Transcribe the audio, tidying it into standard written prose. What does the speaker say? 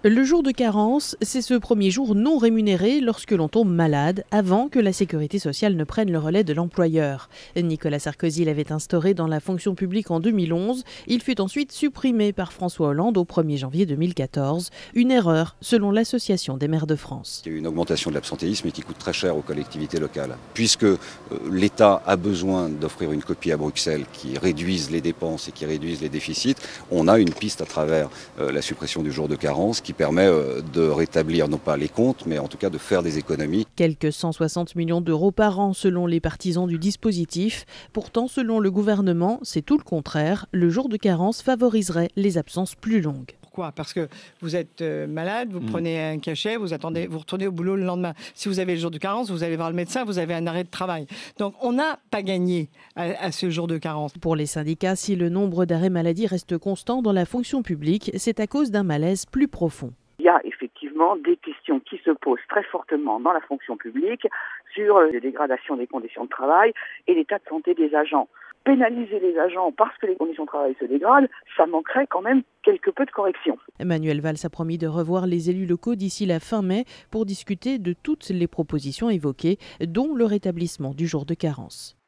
Le jour de carence, c'est ce premier jour non rémunéré lorsque l'on tombe malade, avant que la sécurité sociale ne prenne le relais de l'employeur. Nicolas Sarkozy l'avait instauré dans la fonction publique en 2011. Il fut ensuite supprimé par François Hollande au 1er janvier 2014. Une erreur, selon l'Association des maires de France. Il y a eu une augmentation de l'absentéisme qui coûte très cher aux collectivités locales. Puisque l'État a besoin d'offrir une copie à Bruxelles qui réduise les dépenses et qui réduise les déficits, on a une piste à travers la suppression du jour de carence qui permet de rétablir non pas les comptes, mais en tout cas de faire des économies. Quelques 160 millions d'euros par an selon les partisans du dispositif. Pourtant, selon le gouvernement, c'est tout le contraire. Le jour de carence favoriserait les absences plus longues. Pourquoi ? Parce que vous êtes malade, vous prenez un cachet, vous retournez au boulot le lendemain. Si vous avez le jour de carence, vous allez voir le médecin, vous avez un arrêt de travail. Donc on n'a pas gagné à ce jour de carence. Pour les syndicats, si le nombre d'arrêts maladie reste constant dans la fonction publique, c'est à cause d'un malaise plus profond. Il y a effectivement des questions qui se posent très fortement dans la fonction publique sur la dégradation des conditions de travail et l'état de santé des agents. Pénaliser les agents parce que les conditions de travail se dégradent, ça manquerait quand même quelque peu de correction. Manuel Valls a promis de revoir les élus locaux d'ici la fin mai pour discuter de toutes les propositions évoquées, dont le rétablissement du jour de carence.